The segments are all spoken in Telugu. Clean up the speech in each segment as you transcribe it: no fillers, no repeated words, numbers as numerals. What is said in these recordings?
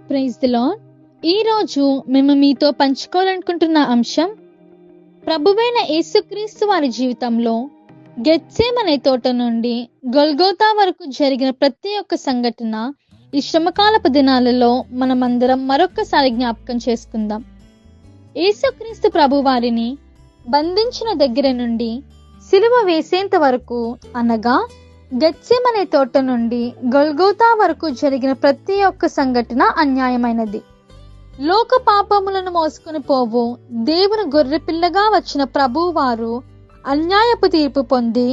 Praise the lord. ఈరోజు మేము మీతో పంచుకోవాలనుకుంటున్న అంశం, ప్రభువైన యేసుక్రీస్తు వారి జీవితంలో గెత్సేమనే తోట నుండి గొల్గోతా వరకు జరిగిన ప్రతి ఒక్క సంఘటన ఈ శ్రమకాలపు దినాలలో మనమందరం మరొక్కసారి జ్ఞాపకం చేసుకుందాం. యేసుక్రీస్తు ప్రభు వారిని బంధించిన దగ్గర నుండి సిలువ వేసేంత వరకు, అనగా గెత్సేమనే తోట నుండి గొల్గోతా వరకు జరిగిన ప్రతి ఒక్క సంఘటన అన్యాయమైనది. లోక పాపములను మోసుకుని పోవు దేవుని గొర్రెపిల్లగా వచ్చిన ప్రభువు వారు అన్యాయపు తీర్పు పొంది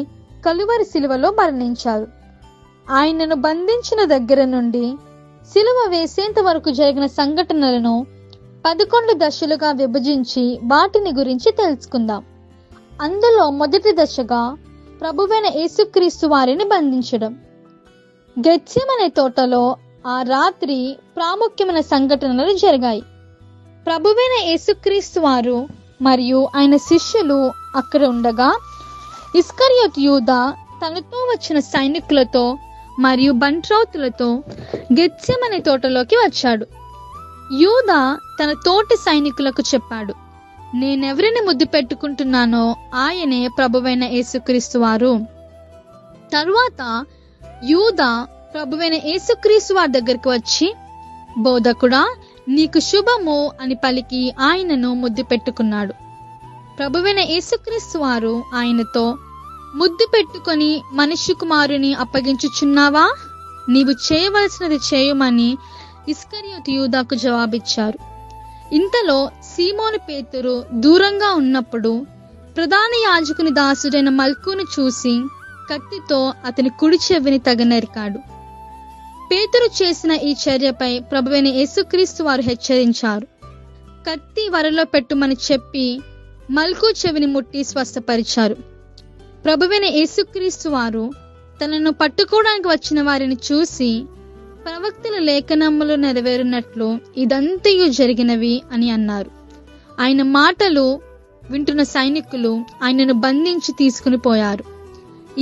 కలువరి సిలువలో మరణించారు. ఆయనను బంధించిన దగ్గర నుండి సిలువ వేసేంత వరకు జరిగిన సంఘటనలను 11 దశలుగా విభజించి వాటిని గురించి తెలుసుకుందాం. అందులో మొదటి దశగా ప్రభువైన యేసుక్రీస్తు వారిని బంధించడం. గెత్సేమనే తోటలో ఆ రాత్రి ప్రాముఖ్యమైన సంఘటనలు జరిగాయి. ప్రభువైన యేసుక్రీస్తు వారు మరియు ఆయన శిష్యులు అక్కడ ఉండగా, ఇస్కరియోతు యూదా తనతో వచ్చిన సైనికులతో మరియు బంట్రౌతులతో గెత్సేమనే తోటలోకి వచ్చాడు. యూదా తన తోటి సైనికులకు చెప్పాడు, నేనెవరిని ముద్దు పెట్టుకుంటున్నానో ఆయనే ప్రభువైన యేసుక్రీస్తు వారు. తరువాత యూదా ప్రభువైన యేసుక్రీస్తు వారి దగ్గరికి వచ్చి, బోధకుడా, నీకు శుభము అని పలికి ఆయనను ముద్దు పెట్టుకున్నాడు. ప్రభువైన యేసుక్రీస్తు వారు ఆయనతో, ముద్దు పెట్టుకొని మనుష్య కుమారుని అప్పగించుచున్నావా? నీవు చేయవలసినది చేయమని ఇస్కరియోతు యూదాకు జవాబిచ్చారు. ఇంతలో సీమోను పేతురు దూరంగా ఉన్నప్పుడు ప్రధాన యాజకుని దాసుడైన మల్కును చూసి కత్తితో అతని కుడి చెవిని తగనరికాడు. పేతురు చేసిన ఈ చర్యపై ప్రభువైన యేసుక్రీస్తు వారు హెచ్చరించారు. కత్తి వరలో పెట్టుమని చెప్పి మల్కు చెవిని ముట్టి స్వస్థపరిచారు. ప్రభువైన యేసుక్రీస్తు వారు తనను పట్టుకోవడానికి వచ్చిన వారిని చూసి, ప్రవక్తల లేఖనములు నెరవేరునట్లు ఇదంతయు జరిగినవి అని అన్నారు. ఆయన మాటలు వింటున్న సైనికులు ఆయనను బంధించి తీసుకుని పోయారు.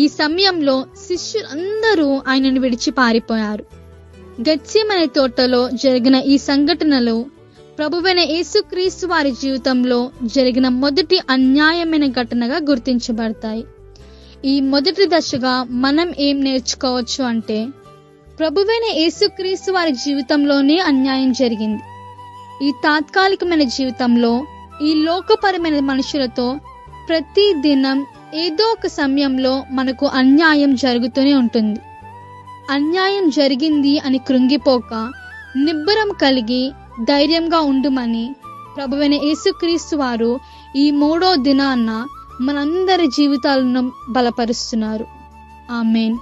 ఈ సమయంలో శిష్యులందరూ ఆయనను విడిచి పారిపోయారు. గెత్సేమనే తోటలో జరిగిన ఈ సంఘటనలు ప్రభువైన యేసుక్రీస్తు వారి జీవితంలో జరిగిన మొదటి అన్యాయమైన ఘటనగా గుర్తించబడతాయి. ఈ మొదటి దశగా మనం ఏం నేర్చుకోవచ్చు అంటే, ప్రభువైన యేసుక్రీస్తు వారి జీవితంలోనే అన్యాయం జరిగింది. ఈ తాత్కాలికమైన జీవితంలో ఈ లోకపరమైన మనుషులతో ప్రతి దినం ఏదో ఒక సమయంలో మనకు అన్యాయం జరుగుతూనే ఉంటుంది. అన్యాయం జరిగింది అని కృంగిపోక నిబ్బరం కలిగి ధైర్యంగా ఉండుమని ప్రభువైన యేసుక్రీస్తు వారు ఈ 3వ దినాన మనందరి జీవితాలను బలపరుస్తున్నారు. ఆమేన్.